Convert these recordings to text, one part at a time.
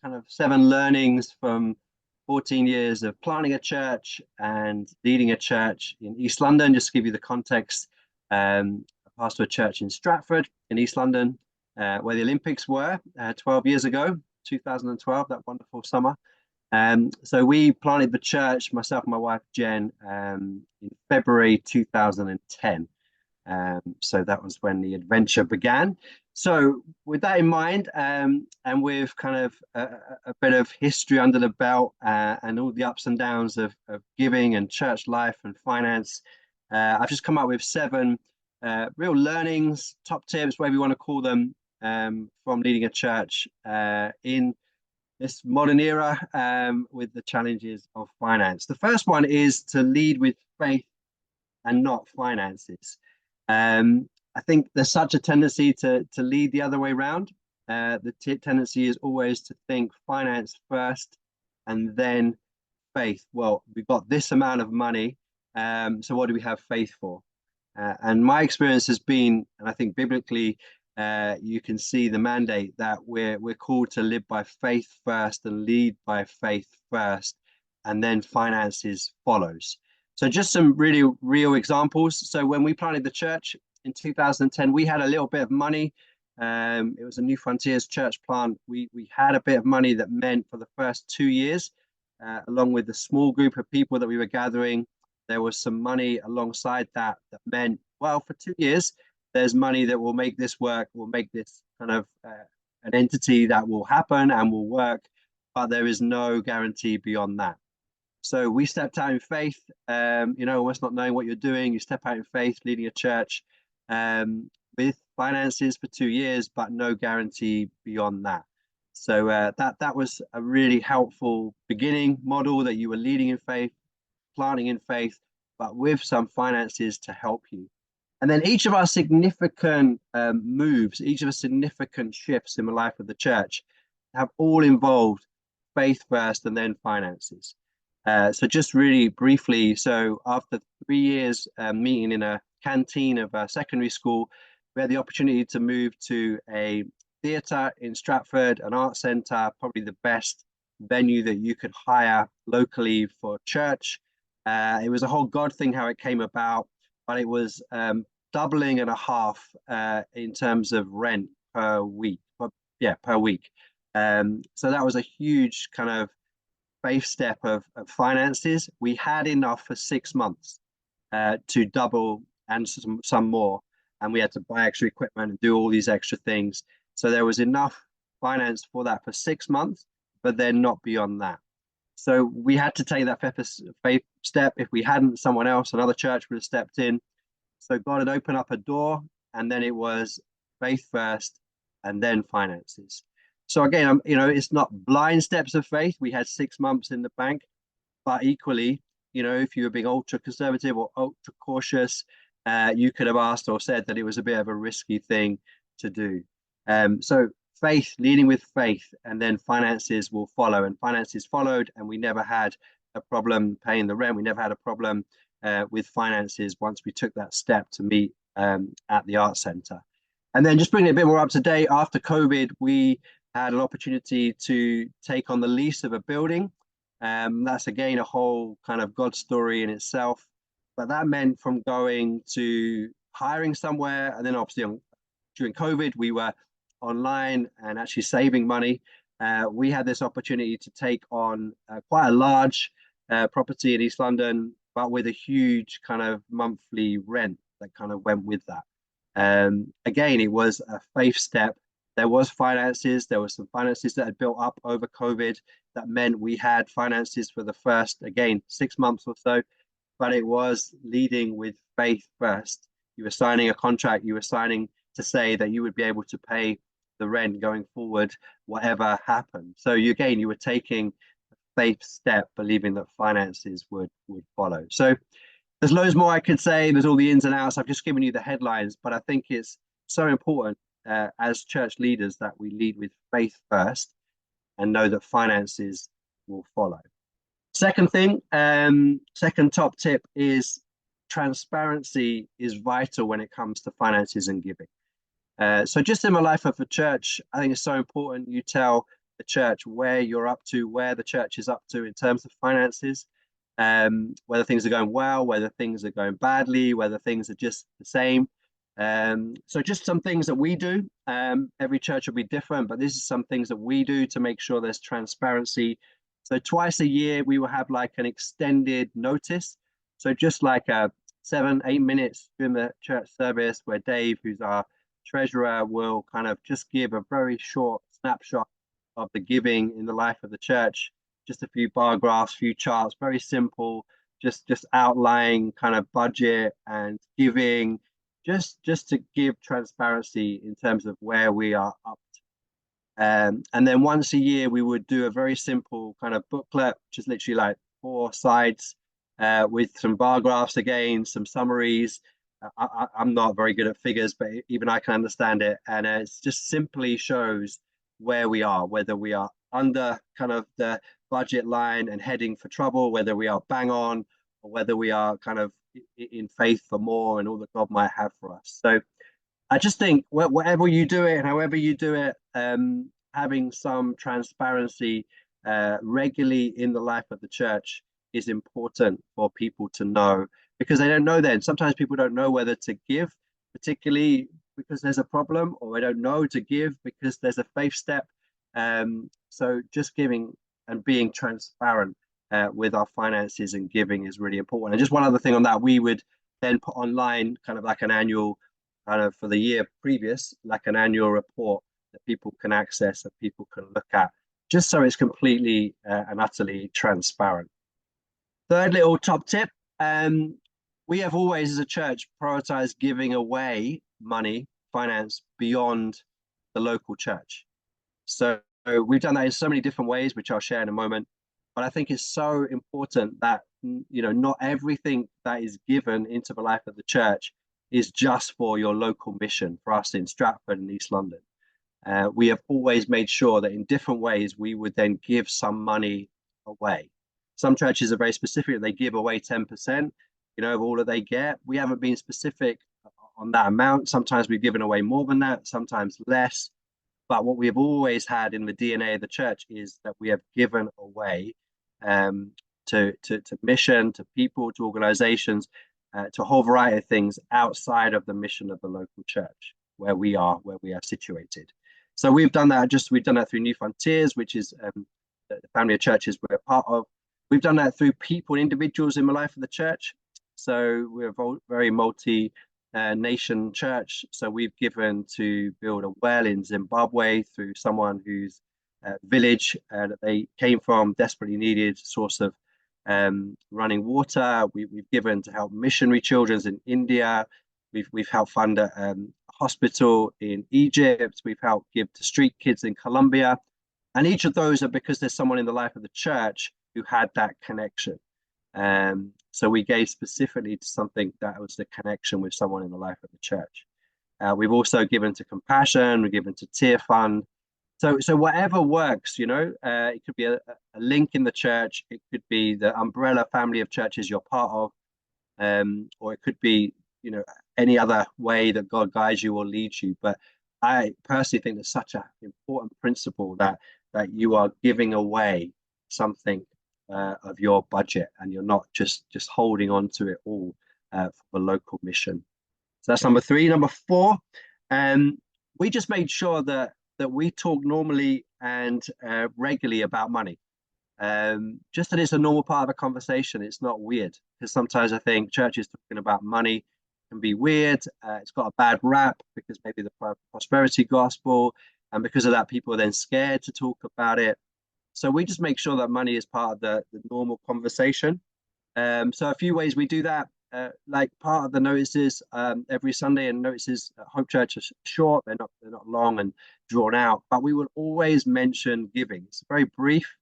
kind of 7 learnings from 14 years of planning a church and leading a church in East London. Just to give you the context, I pastor a church in Stratford in East London, where the Olympics were 12 years ago, 2012, that wonderful summer. So we planted the church, myself and my wife Jen, in February 2010. So that was when the adventure began. So with that in mind, and with kind of a bit of history under the belt, and all the ups and downs of giving and church life and finance, I've just come up with 7 real learnings, top tips, whatever you want to call them, from leading a church in this modern era, with the challenges of finance. The first one is to lead with faith and not finances. I think there's such a tendency to lead the other way around. The tendency is always to think finance first and then faith. Well, we've got this amount of money, so what do we have faith for? And my experience has been, and I think biblically, you can see the mandate that we're called to live by faith first and lead by faith first, and then finances follows. So just some really real examples. So when we planted the church in 2010, we had a little bit of money. It was a New Frontiers church plant. We had a bit of money that meant for the first 2 years, along with the small group of people that we were gathering, there was some money alongside that meant, well, for 2 years, there's money that will make this work, will make this kind of an entity that will happen and will work, but there is no guarantee beyond that. So we stepped out in faith, almost not knowing what you're doing. You step out in faith, leading a church with finances for 2 years, but no guarantee beyond that. So that was a really helpful beginning model, that you were leading in faith, planting in faith, but with some finances to help you. And then each of our significant moves, each of our significant shifts in the life of the church have all involved faith first and then finances. So just really briefly, so after 3 years meeting in a canteen of a secondary school, we had the opportunity to move to a theatre in Stratford, an art centre, probably the best venue that you could hire locally for church. It was a whole God thing how it came about, but it was doubling and a half in terms of rent per week. Per week. So that was a huge kind of faith step of finances. We had enough for 6 months to double and some more, and we had to buy extra equipment and do all these extra things. So there was enough finance for that for 6 months, but then not beyond that. So we had to take that faith step. If we hadn't, someone else, another church would have stepped in. So God had opened up a door, and then it was faith first and then finances. So again, it's not blind steps of faith. We had 6 months in the bank, but equally, if you were being ultra conservative or ultra cautious, you could have asked or said that it was a bit of a risky thing to do. So faith, leading with faith, and then finances will follow, and finances followed, and we never had a problem paying the rent. We never had a problem with finances once we took that step to meet at the art centre. And then just bringing it a bit more up to date, after COVID, we had an opportunity to take on the lease of a building. That's again a whole kind of God story in itself, but that meant from going to hiring somewhere, and then obviously during COVID, we were online and actually saving money. We had this opportunity to take on quite a large property in East London, but with a huge kind of monthly rent that kind of went with that. Again, it was a faith step. There was finances. There were some finances that had built up over COVID. That meant we had finances for the first, again, 6 months or so, but it was leading with faith first. You were signing a contract. You were signing to say that you would be able to pay the rent going forward, whatever happened. So you were taking a faith step, believing that finances would follow. So there's loads more I could say. There's all the ins and outs. I've just given you the headlines, but I think it's so important as church leaders that we lead with faith first and know that finances will follow. Second thing, second top tip is transparency is vital when it comes to finances and giving. So just in my life of a church, I think it's so important you tell the church, where you're up to, where the church is up to in terms of finances, whether things are going well, whether things are going badly, whether things are just the same. So just some things that we do. Every church will be different, but this is some things that we do to make sure there's transparency. So twice a year, we will have like an extended notice. So just like 7-8 minutes during the church service where Dave, who's our treasurer, will kind of just give a very short snapshot of the giving in the life of the church. Just a few bar graphs, few charts, very simple, just outlining kind of budget and giving, just to give transparency in terms of where we are up to. And then once a year, we would do a very simple kind of booklet, which is literally like 4 sides with some bar graphs again, some summaries. I'm not very good at figures, but even I can understand it. And it just simply shows where we are, whether we are under kind of the budget line and heading for trouble, whether we are bang on, or whether we are kind of in faith for more and all that God might have for us. So I just think whatever you do it, however you do it, having some transparency regularly in the life of the church is important for people to know, because they don't know then. Sometimes people don't know whether to give, particularly because there's a problem, or they don't know to give because there's a faith step. So just giving and being transparent with our finances and giving is really important. And just one other thing on that, we would then put online kind of like an annual, kind of for the year previous, like an annual report that people can access, that people can look at, just so it's completely and utterly transparent. Third little top tip, we have always as a church prioritized giving away money, finance beyond the local church. So we've done that in so many different ways, which I'll share in a moment. But I think it's so important that, you know, not everything that is given into the life of the church is just for your local mission. For us in Stratford and East London, we have always made sure that in different ways we would then give some money away. Some churches are very specific; they give away 10%, you know, of all that they get. We haven't been specific on that amount. Sometimes we've given away more than that, sometimes less. But what we have always had in the DNA of the church is that we have given away to mission, to people, to organizations, to a whole variety of things outside of the mission of the local church where we are situated. So we've done that through New Frontiers, which is the family of churches we're a part of. We've done that through people, individuals in the life of the church. So we're a very multi-nation church. So we've given to build a well in Zimbabwe through someone whose village that they came from desperately needed a source of running water. We've given to help missionary children in India. We've helped fund a hospital in Egypt. We've helped give to street kids in Colombia. And each of those are because there's someone in the life of the church who had that connection. So we gave specifically to something that was the connection with someone in the life of the church. We've also given to Compassion, we've given to Tear Fund. So whatever works, you know, it could be a link in the church, it could be the umbrella family of churches you're part of, or it could be, you know, any other way that God guides you or leads you. But I personally think there's such an important principle that you are giving away something of your budget, and you're not just holding on to it all for the local mission. So that's number 3. Number 4, we just made sure that we talk normally and regularly about money. Just that it's a normal part of a conversation. It's not weird, because sometimes I think churches talking about money can be weird. It's got a bad rap because maybe the prosperity gospel, and because of that, people are then scared to talk about it. So we just make sure that money is part of the normal conversation. So a few ways we do that, like part of the notices every Sunday, and notices at Hope Church are short, they're not long and drawn out, but we will always mention giving. It's very brief,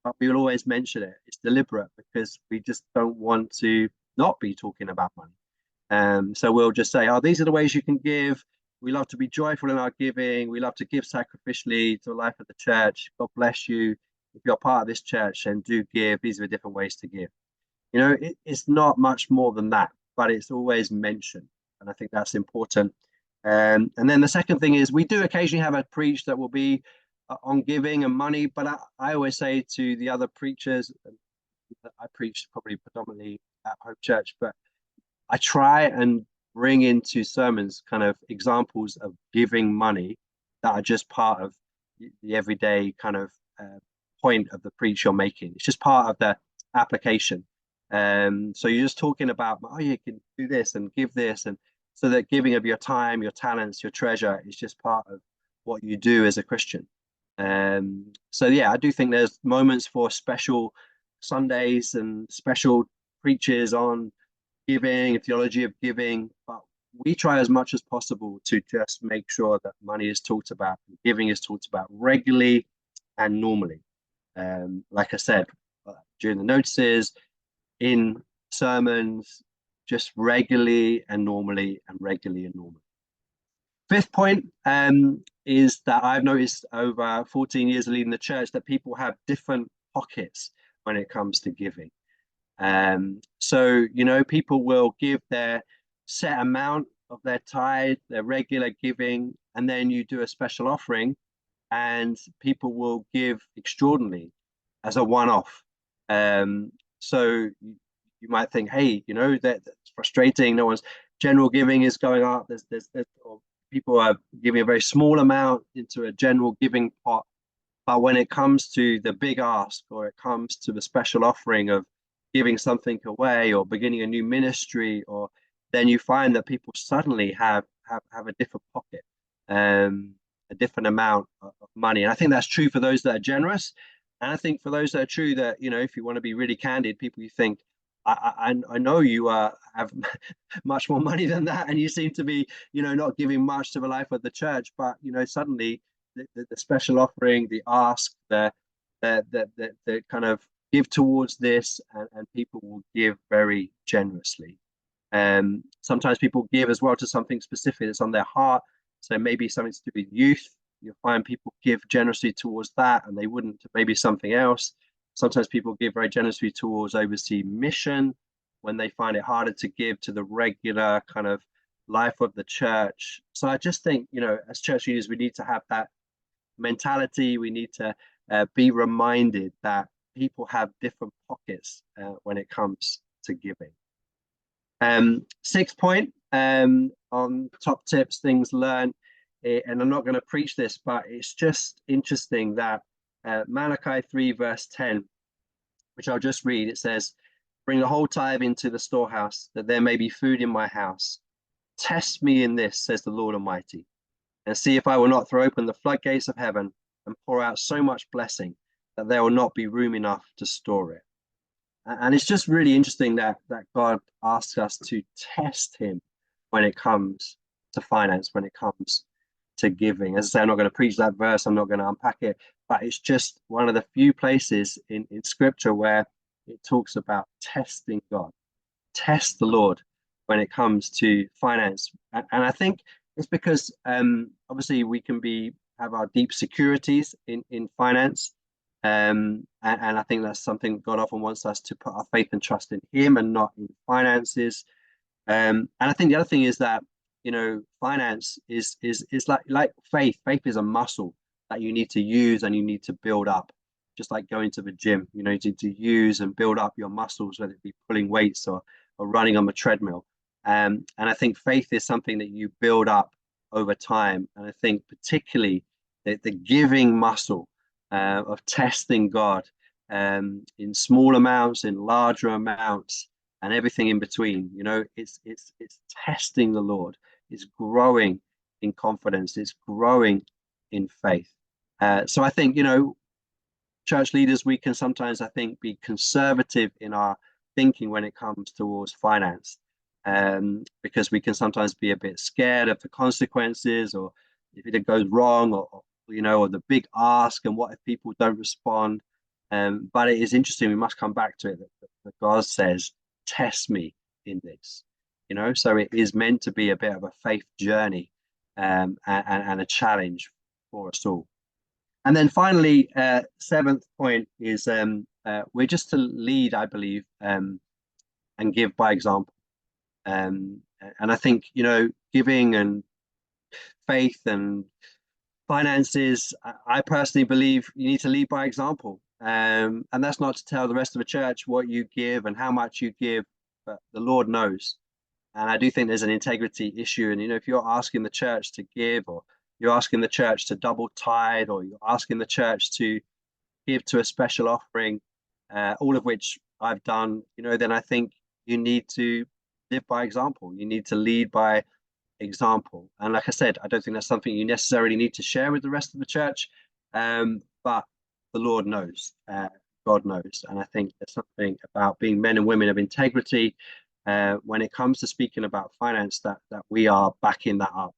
but we will always mention it. It's deliberate because we just don't want to not be talking about money. So we'll just say, oh, these are the ways you can give. We love to be joyful in our giving. We love to give sacrificially to the life of the church. God bless you. If you're part of this church, and do give. These are the different ways to give. You know, it's not much more than that, but it's always mentioned. And I think that's important. And then the second thing is we do occasionally have a preach that will be on giving and money, but I always say to the other preachers, I preach probably predominantly at Hope Church, but I try and bring into sermons kind of examples of giving money that are just part of the everyday kind of point of the preach you're making. It's just part of the application. So you're just talking about, oh, you can do this and give this, and so that giving of your time, your talents, your treasure is just part of what you do as a Christian. So yeah, I do think there's moments for special Sundays and special preaches on giving, theology of giving, but we try as much as possible to just make sure that money is talked about, giving is talked about regularly and normally. Like I said, during the notices, in sermons, just regularly and normally and regularly and normally. Fifth point is that I've noticed over 14 years of leading the church that people have different pockets when it comes to giving. So, you know, people will give their set amount of their tithe, their regular giving, and then you do a special offering, and people will give extraordinarily as a one-off. So you might think, hey, you know, that's frustrating. No one's general giving is going up. There's or people are giving a very small amount into a general giving pot. But when it comes to the big ask, or it comes to the special offering of giving something away or beginning a new ministry, or then you find that people suddenly have a different pocket, a different amount of money. And I think that's true for those that are generous. And I think for those that are true, that, you know, if you want to be really candid, people you think, I know you have much more money than that, and you seem to be, you know, not giving much to the life of the church, but, you know, suddenly the special offering, the ask, the kind of give towards this, and people will give very generously. Sometimes people give as well to something specific that's on their heart. So maybe something to do with youth. You'll find people give generously towards that, and they wouldn't to maybe something else. Sometimes people give very generously towards overseas mission when they find it harder to give to the regular kind of life of the church. So I just think, you know, as church leaders, we need to have that mentality. We need to be reminded that people have different pockets when it comes to giving. Sixth point on top tips, things learned, and I'm not going to preach this, but it's just interesting that Malachi 3 verse 10, which I'll just read, it says, "Bring the whole tithe into the storehouse, that there may be food in my house. Test me in this, says the Lord Almighty, and see if I will not throw open the floodgates of heaven and pour out so much blessing that there will not be room enough to store it." And it's just really interesting that God asks us to test him when it comes to finance, when it comes to giving. As I say, I'm not going to preach that verse, I'm not going to unpack it, but it's just one of the few places in scripture where it talks about testing God, test the Lord when it comes to finance. And I think it's because obviously we can have our deep securities in finance. And I think that's something God often wants us to put our faith and trust in him and not in finances. And I think the other thing is that, you know, finance is like faith. Faith is a muscle that you need to use and you need to build up, just like going to the gym. You know, you need to use and build up your muscles, whether it be pulling weights or running on the treadmill. And I think faith is something that you build up over time. And I think particularly the giving muscle of testing God in small amounts, in larger amounts, and everything in between. You know, it's testing the Lord. It's growing in confidence. It's growing in faith. So I think, you know, church leaders, we can sometimes, I think, be conservative in our thinking when it comes towards finance, because we can sometimes be a bit scared of the consequences, or if it goes wrong, or you know, or the big ask, and what if people don't respond. But it is interesting, we must come back to it, that God says, test me in this, you know. So it is meant to be a bit of a faith journey, and a challenge for us all. And then finally, seventh point is we're just to lead, I believe, and give by example. And I think, you know, giving and faith and finances, I personally believe you need to lead by example. And that's not to tell the rest of the church what you give and how much you give, but the Lord knows. And I do think there's an integrity issue. And, if you're asking the church to give, or you're asking the church to double tithe, or you're asking the church to give to a special offering, all of which I've done, then I think you need to live by example. You need to lead by example. And like I said, I don't think that's something you necessarily need to share with the rest of the church, but the Lord knows, God knows. And I think there's something about being men and women of integrity when it comes to speaking about finance, that we are backing that up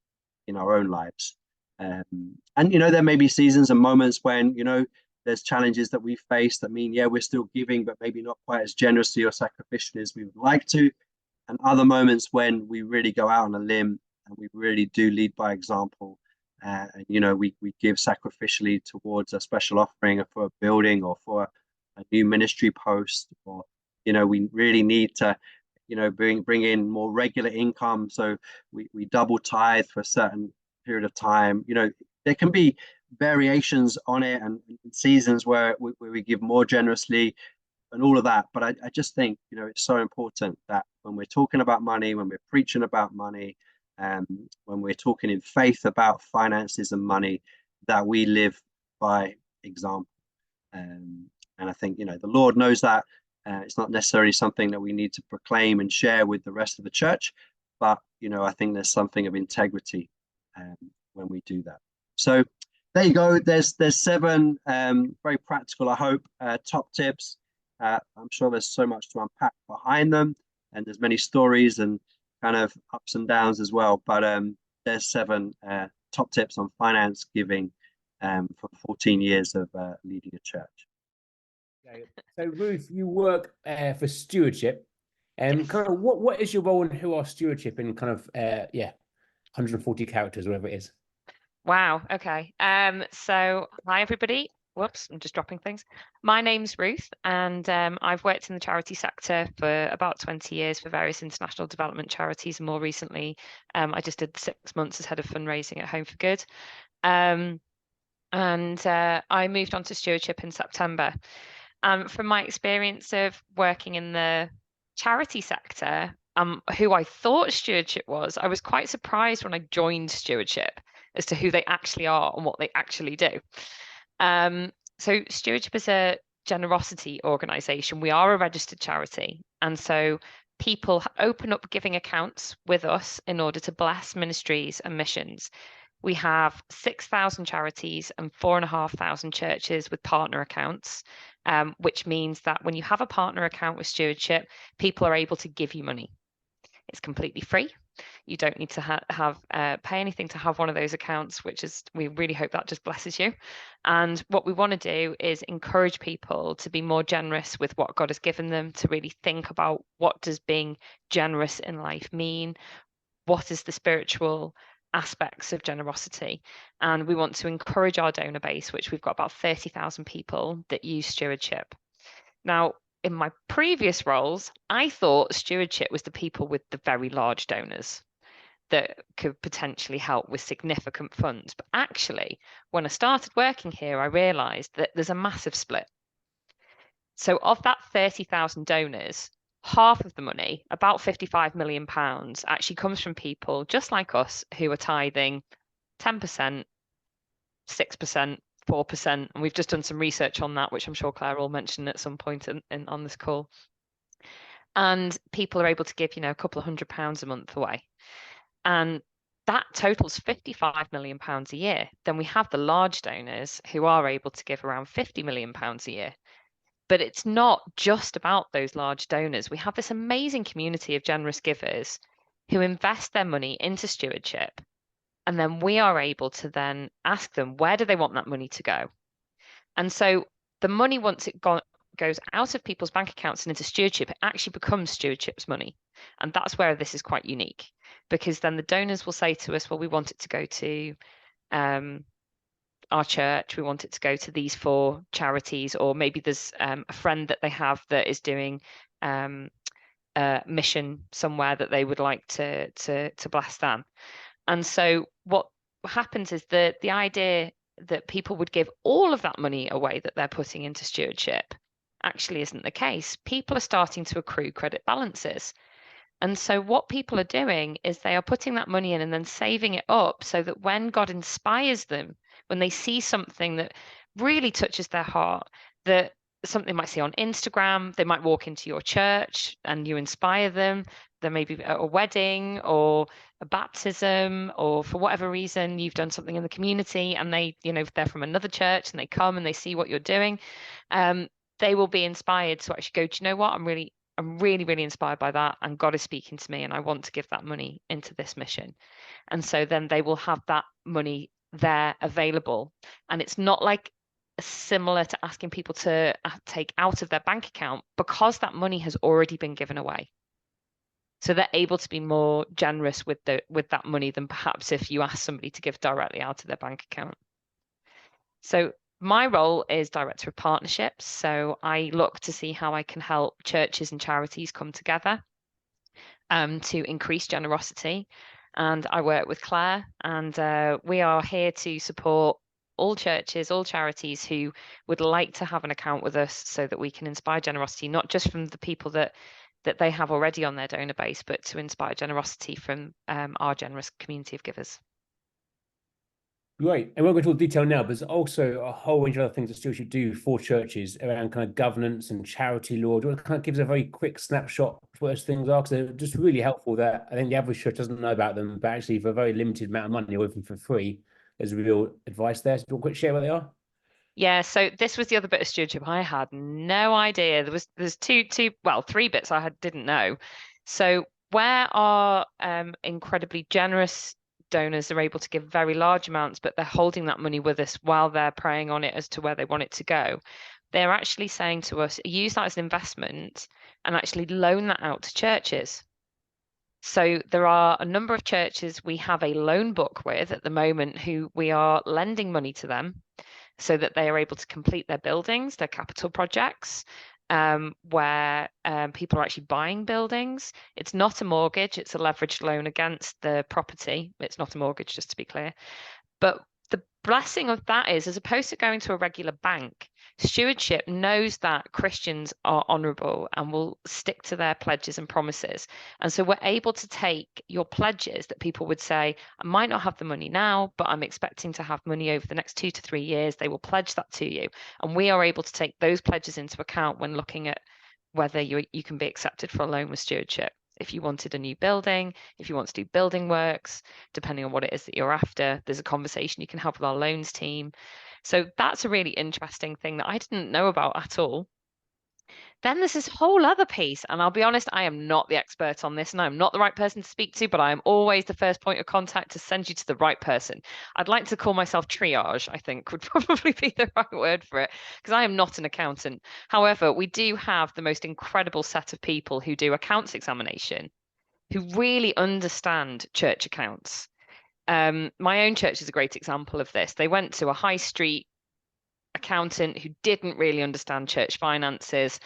in our own lives. And there may be seasons and moments when there's challenges that we face that mean, we're still giving, but maybe not quite as generously or sacrificially as we would like to. And other moments when we really go out on a limb and we really do lead by example. And we give sacrificially towards a special offering, or for a building, or for a new ministry post, or we really need to bring in more regular income, so we double tithe for a certain period of time. There can be variations on it, and seasons where we give more generously and all of that. But I just think it's so important that when we're talking about money, when we're preaching about money, when we're talking in faith about finances and money, that we live by example. And I think the Lord knows that. It's not necessarily something that we need to proclaim and share with the rest of the church, but I think there's something of integrity when we do that. So there you go. There's 7 very practical, I hope, top tips. I'm sure there's so much to unpack behind them, and there's many stories and kind of ups and downs as well. But there's 7 top tips on finance giving for 14 years of leading a church. Okay. So Ruth, you work for Stewardship. Kind of what is your role, and who are Stewardship in kind of 140 characters, whatever it is? Wow. Okay. So hi everybody. Whoops, I'm just dropping things. My name's Ruth, and I've worked in the charity sector for about 20 years for various international development charities, and more recently, I just did 6 months as head of fundraising at Home for Good. And I moved on to Stewardship in September. From my experience of working in the charity sector, who I thought Stewardship was, I was quite surprised when I joined Stewardship as to who they actually are and what they actually do. So Stewardship is a generosity organisation. We are a registered charity, and so people open up giving accounts with us in order to bless ministries and missions. We have 6,000 charities and 4,500 churches with partner accounts, which means that when you have a partner account with Stewardship, people are able to give you money. It's completely free. You don't need to pay anything to have one of those accounts, we really hope that just blesses you. And what we want to do is encourage people to be more generous with what God has given them, to really think about, what does being generous in life mean? What is the spiritual aspects of generosity? And we want to encourage our donor base, which we've got about 30,000 people that use Stewardship. Now, in my previous roles, I thought Stewardship was the people with the very large donors that could potentially help with significant funds. But actually, when I started working here, I realized that there's a massive split. So of that 30,000 donors, half of the money, about £55 million, actually comes from people just like us who are tithing 10%, 6%, 4%. And we've just done some research on that, which I'm sure Claire will mention at some point on this call. And people are able to give, a couple of £100 a month away. And that totals £55 million a year. Then we have the large donors who are able to give around £50 million a year. But it's not just about those large donors. We have this amazing community of generous givers who invest their money into Stewardship. And then we are able to then ask them, where do they want that money to go? And so the money, once it goes out of people's bank accounts and into Stewardship, it actually becomes Stewardship's money. And that's where this is quite unique, because then the donors will say to us, well, we want it to go to our church, we want it to go to these 4 charities, or maybe there's a friend that they have that is doing a mission somewhere that they would like to bless them. And so happens is that the idea that people would give all of that money away that they're putting into stewardship actually isn't the case. People are starting to accrue credit balances. And so what people are doing is they are putting that money in and then saving it up so that when God inspires them, when they see something that really touches their heart, that something they might see on Instagram, they might walk into your church and you inspire them. There may be a wedding or a baptism, or for whatever reason, you've done something in the community and they, they're from another church and they come and they see what you're doing. They will be inspired to actually go, do you know what? I'm really, really inspired by that. And God is speaking to me and I want to give that money into this mission. And so then they will have that money there available. And it's not like similar to asking people to take out of their bank account, because that money has already been given away. So they're able to be more generous with that money than perhaps if you ask somebody to give directly out of their bank account. So my role is Director of Partnerships. So I look to see how I can help churches and charities come together to increase generosity. And I work with Claire, and we are here to support all churches, all charities who would like to have an account with us so that we can inspire generosity, not just from the people that they have already on their donor base, but to inspire generosity from our generous community of givers. Right, and we're going to go into detail now, but there's also a whole range of other things that Stewardship do for churches around kind of governance and charity law. Do you want to kind of give us a very quick snapshot of what those things are? Because they're just really helpful that I think the average church doesn't know about them, but actually for a very limited amount of money or even for free, there's real advice there. So do you want to quick share what they are? Yeah, so this was the other bit of stewardship I had no idea. There's three bits I didn't know. So where our incredibly generous donors are able to give very large amounts, but they're holding that money with us while they're praying on it as to where they want it to go, they're actually saying to us, use that as an investment and actually loan that out to churches. So there are a number of churches we have a loan book with at the moment who we are lending money to them so that they are able to complete their buildings, their capital projects, where people are actually buying buildings. It's not a mortgage, it's a leveraged loan against the property. It's not a mortgage, just to be clear. But the blessing of that is, as opposed to going to a regular bank, Stewardship knows that Christians are honourable and will stick to their pledges and promises. And so we're able to take your pledges that people would say, I might not have the money now, but I'm expecting to have money over the next 2 to 3 years. They will pledge that to you. And we are able to take those pledges into account when looking at whether you can be accepted for a loan with Stewardship. If you wanted a new building, if you want to do building works, depending on what it is that you're after, there's a conversation you can have with our loans team. So that's a really interesting thing that I didn't know about at all. Then there's this whole other piece, and I'll be honest, I am not the expert on this and I'm not the right person to speak to, but I am always the first point of contact to send you to the right person. I'd like to call myself triage, I think would probably be the right word for it, because I am not an accountant. However, we do have the most incredible set of people who do accounts examination, who really understand church accounts. My own church is a great example of this. They went to a high street accountant who didn't really understand church finances.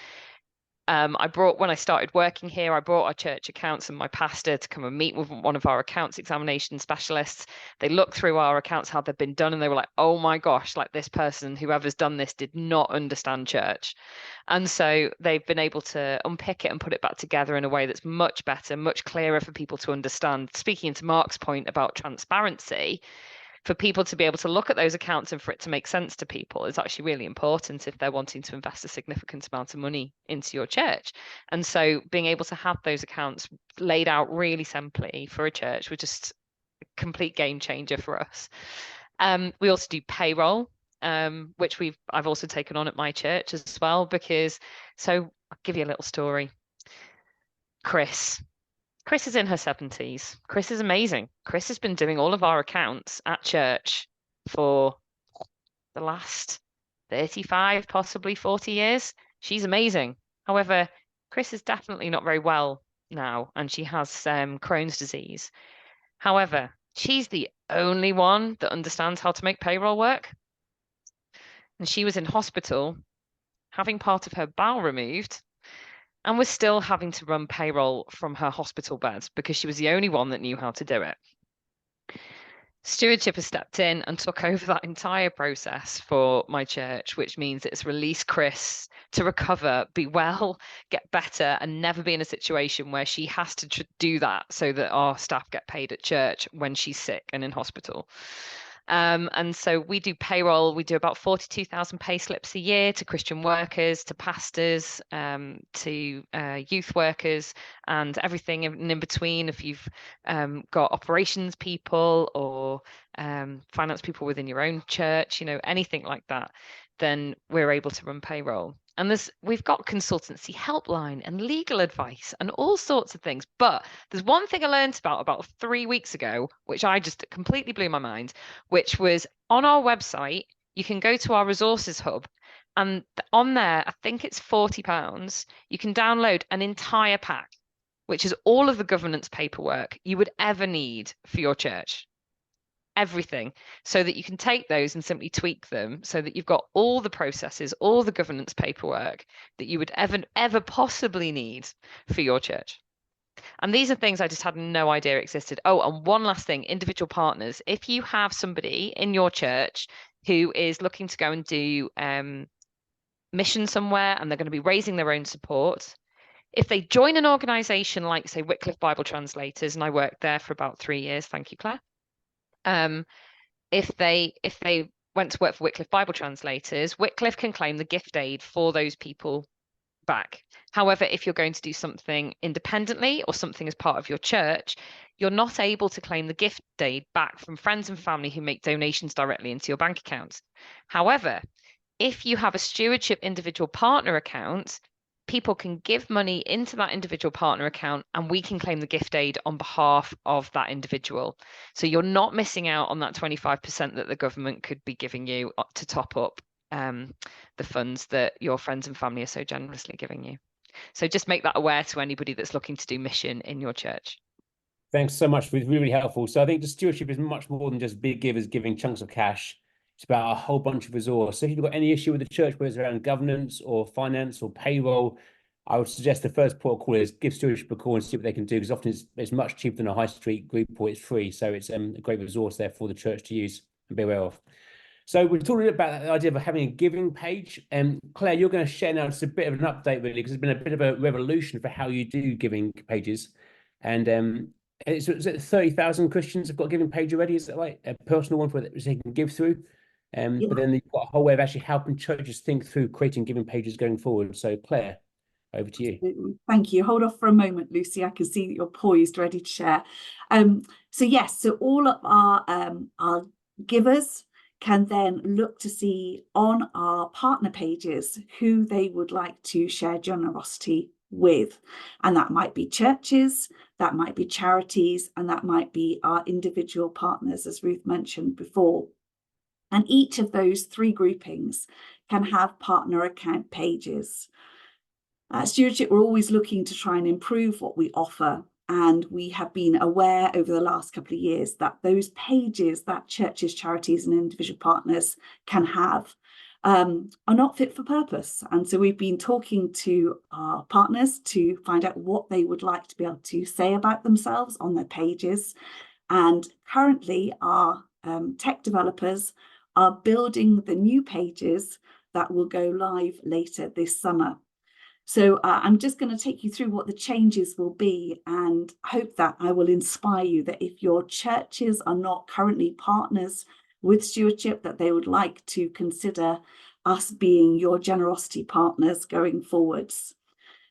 When I started working here, I brought our church accounts and my pastor to come and meet with one of our accounts examination specialists. They looked through our accounts, how they've been done, and they were like, oh my gosh, like this person, whoever's done this, did not understand church. And so they've been able to unpick it and put it back together in a way that's much better, much clearer for people to understand. Speaking to Mark's point about transparency, for people to be able to look at those accounts and for it to make sense to people is actually really important if they're wanting to invest a significant amount of money into your church. And so being able to have those accounts laid out really simply for a church was just a complete game changer for us. We also do payroll, which I've also taken on at my church as well, so I'll give you a little story. Chris is in her 70s. Chris is amazing. Chris has been doing all of our accounts at church for the last 35, possibly 40 years. She's amazing. However, Chris is definitely not very well now, and she has Crohn's disease. However, she's the only one that understands how to make payroll work. And she was in hospital having part of her bowel removed, and was still having to run payroll from her hospital bed because she was the only one that knew how to do it. Stewardship has stepped in and took over that entire process for my church, which means it's released Chris to recover, be well, get better, and never be in a situation where she has to do that so that our staff get paid at church when she's sick and in hospital. And so we do payroll. We do about 42,000 pay slips a year to Christian workers, to pastors, to youth workers, and everything in between. If you've got operations people or finance people within your own church, you know, anything like that, then we're able to run payroll. And we've got consultancy helpline and legal advice and all sorts of things. But there's one thing I learned about 3 weeks ago, which I just completely blew my mind, which was on our website, you can go to our resources hub, and on there, I think it's £40, you can download an entire pack, which is all of the governance paperwork you would ever need for your church. Everything, so that you can take those and simply tweak them so that you've got all the processes, all the governance paperwork that you would ever possibly need for your church. And these are things I just had no idea existed. Oh, and one last thing, individual partners. If you have somebody in your church who is looking to go and do mission somewhere and they're going to be raising their own support, if they join an organization like, say, Wycliffe Bible Translators, and I worked there for about 3 years, thank you, Claire. If they went to work for Wycliffe Bible Translators, Wycliffe can claim the gift aid for those people back. However, if you're going to do something independently or something as part of your church, you're not able to claim the gift aid back from friends and family who make donations directly into your bank account. However, if you have a stewardship individual partner account, people can give money into that individual partner account and we can claim the gift aid on behalf of that individual. So you're not missing out on that 25% that the government could be giving you to top up the funds that your friends and family are so generously giving you. So just make that aware to anybody that's looking to do mission in your church. Thanks so much. It's really helpful. So I think the stewardship is much more than just big givers giving chunks of cash. It's about a whole bunch of resource. So if you've got any issue with the church, whether it's around governance or finance or payroll, I would suggest the first port of call is give stewardship a call and see what they can do, because often it's much cheaper than a high street group or it's free. So it's a great resource there for the church to use and be aware of. So we're talking about the idea of having a giving page. Claire, you're going to share now just a bit of an update, really, because there's been a bit of a revolution for how you do giving pages. And is it 30,000 Christians have got a giving page already? Is that right? A personal one for they can give through. Yeah. But then you've got a whole way of actually helping churches think through creating giving pages going forward. So Claire, over to you. Absolutely. Thank you. Hold off for a moment, Lucy. I can see that you're poised, ready to share. So yes, so all of our givers can then look to see on our partner pages who they would like to share generosity with. And that might be churches, that might be charities, and that might be our individual partners, as Ruth mentioned before. And each of those three groupings can have partner account pages. At Stewardship, we're always looking to try and improve what we offer. And we have been aware over the last couple of years that those pages that churches, charities, and individual partners can have are not fit for purpose. And so we've been talking to our partners to find out what they would like to be able to say about themselves on their pages. And currently, our tech developers are building the new pages that will go live later this summer. So I'm just going to take you through what the changes will be and hope that I will inspire you that if your churches are not currently partners with Stewardship, that they would like to consider us being your generosity partners going forwards.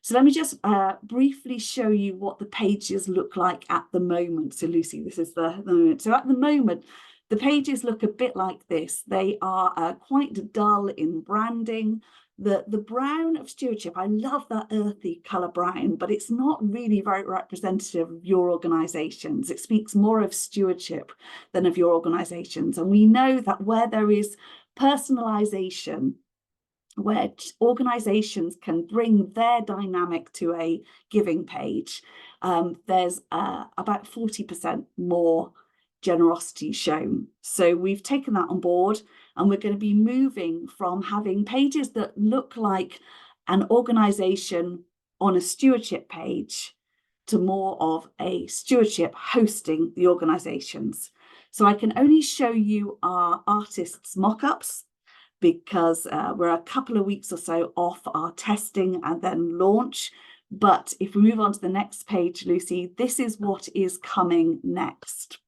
So let me just briefly show you what the pages look like at the moment. So Lucy, this is the moment. So at the moment, the pages look a bit like this. They are quite dull in branding. The brown of Stewardship, I love that earthy colour brown, but it's not really very representative of your organisations. It speaks more of Stewardship than of your organisations. And we know that where there is personalisation, where organisations can bring their dynamic to a giving page, there's about 40% more generosity shown. So we've taken that on board, and we're going to be moving from having pages that look like an organisation on a stewardship page to more of a stewardship hosting the organisations. So I can only show you our artists' mock-ups because we're a couple of weeks or so off our testing and then launch. But if we move on to the next page, Lucy, this is what is coming next.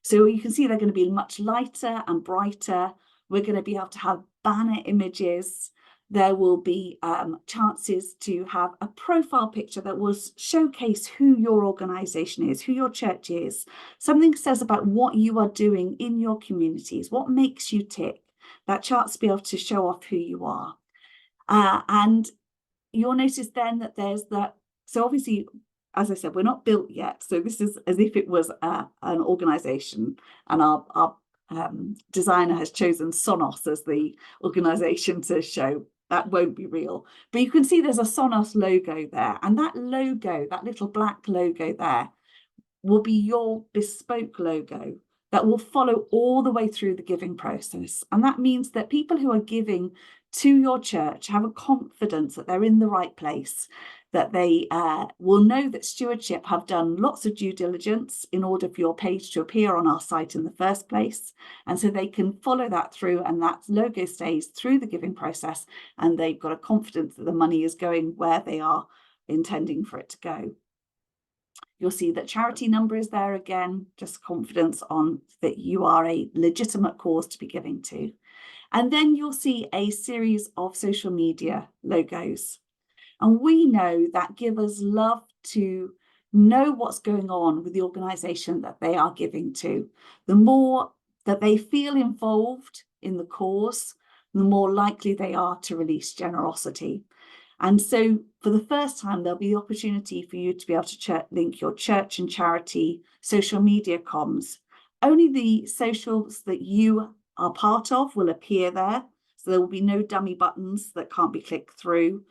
So you can see they're going to be much lighter and brighter. We're going to be able to have banner images. There will be chances to have a profile picture that will showcase who your organisation is, who your church is. Something says about what you are doing in your communities, what makes you tick. That chance to be able to show off who you are. And you'll notice then that there's that. So obviously, as I said, we're not built yet. So this is as if it was an organisation, and our designer has chosen Sonos as the organisation to show. That won't be real. But you can see there's a Sonos logo there. And that logo, that little black logo there, will be your bespoke logo that will follow all the way through the giving process. And that means that people who are giving to your church have a confidence that they're in the right place, that they will know that Stewardship have done lots of due diligence in order for your page to appear on our site in the first place. And so they can follow that through, and that logo stays through the giving process, and they've got a confidence that the money is going where they are intending for it to go. You'll see that charity number is there again, just confidence on that you are a legitimate cause to be giving to. And then you'll see a series of social media logos. And we know that givers love to know what's going on with the organisation that they are giving to. The more that they feel involved in the cause, the more likely they are to release generosity. And so for the first time, there'll be the opportunity for you to be able to link your church and charity social media comms. Only the socials that you are part of will appear there. So there will be no dummy buttons that can't be clicked through.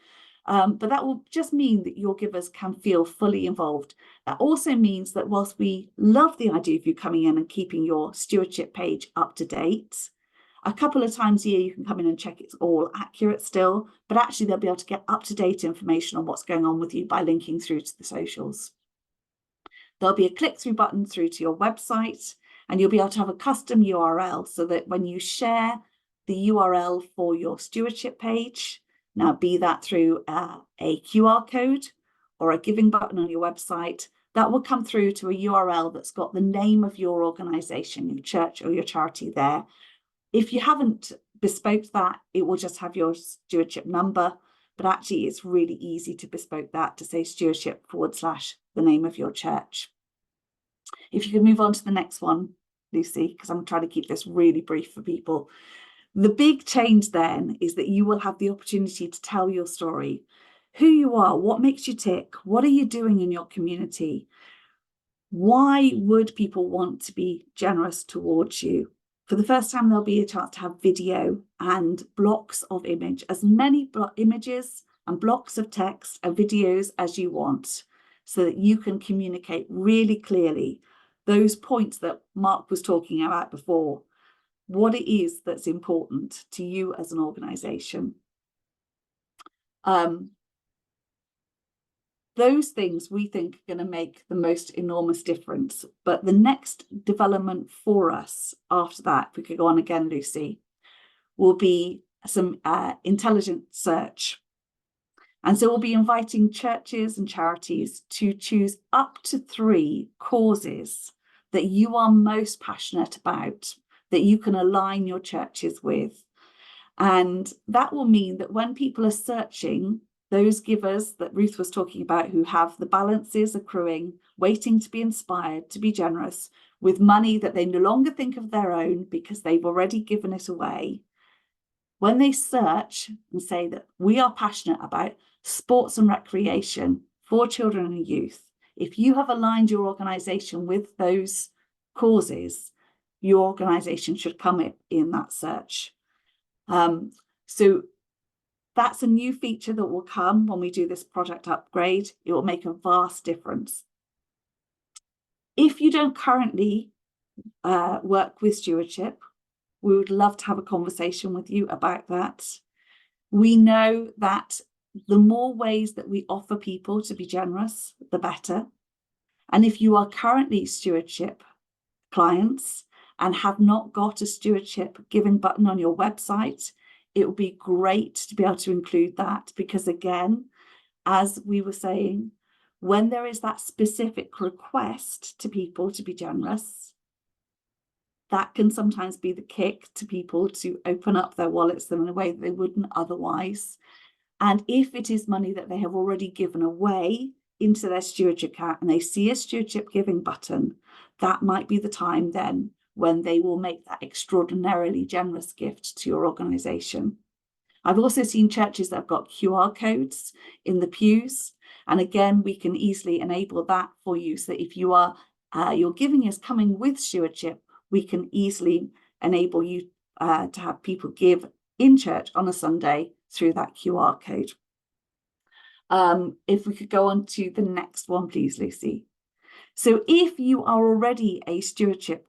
But that will just mean that your givers can feel fully involved. That also means that whilst we love the idea of you coming in and keeping your stewardship page up to date, a couple of times a year you can come in and check it's all accurate still, but actually they'll be able to get up-to-date information on what's going on with you by linking through to the socials. There'll be a click-through button through to your website, and you'll be able to have a custom URL so that when you share the URL for your stewardship page, now be that through a QR code or a giving button on your website, that will come through to a URL that's got the name of your organisation, your church or your charity there. If you haven't bespoke that, it will just have your stewardship number, but actually it's really easy to bespoke that to say stewardship / the name of your church. If you can move on to the next one, Lucy, because I'm trying to keep this really brief for people. The big change then is that you will have the opportunity to tell your story, who you are, what makes you tick, what are you doing in your community? Why would people want to be generous towards you? For the first time, there'll be a chance to have video and blocks of image, as many images and blocks of text and videos as you want, so that you can communicate really clearly those points that Mark was talking about before, what it is that's important to you as an organisation. Those things we think are going to make the most enormous difference. But the next development for us after that, if we could go on again, Lucy, will be some intelligent search. And so we'll be inviting churches and charities to choose up to 3 causes that you are most passionate about, that you can align your churches with. And that will mean that when people are searching, those givers that Ruth was talking about who have the balances accruing, waiting to be inspired, to be generous, with money that they no longer think of their own because they've already given it away, when they search and say that we are passionate about sports and recreation for children and youth, if you have aligned your organisation with those causes, your organisation should come in that search. So that's a new feature that will come when we do this project upgrade. It will make a vast difference. If you don't currently work with stewardship, we would love to have a conversation with you about that. We know that the more ways that we offer people to be generous, the better. And if you are currently stewardship clients and have not got a stewardship giving button on your website, it would be great to be able to include that, because again, as we were saying, when there is that specific request to people to be generous, that can sometimes be the kick to people to open up their wallets in a way that they wouldn't otherwise. And if it is money that they have already given away into their stewardship account and they see a stewardship giving button, that might be the time then when they will make that extraordinarily generous gift to your organisation. I've also seen churches that have got QR codes in the pews. And again, we can easily enable that for you. So if you are, your giving is coming with stewardship, we can easily enable you to have people give in church on a Sunday through that QR code. If we could go on to the next one, please, Lucy. So if you are already a stewardship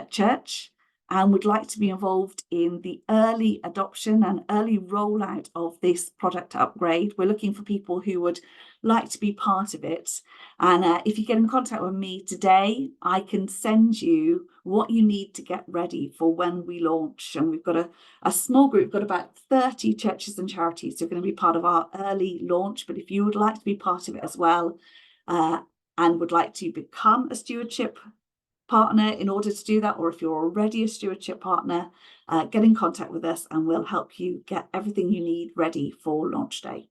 church and would like to be involved in the early adoption and early rollout of this product upgrade, we're looking for people who would like to be part of it. And if you get in contact with me today, I can send you what you need to get ready for when we launch. And we've got a small group, we've got about 30 churches and charities who are going to be part of our early launch. But if you would like to be part of it as well, and would like to become a stewardship partner in order to do that, or if you're already a stewardship partner, get in contact with us and we'll help you get everything you need ready for launch day.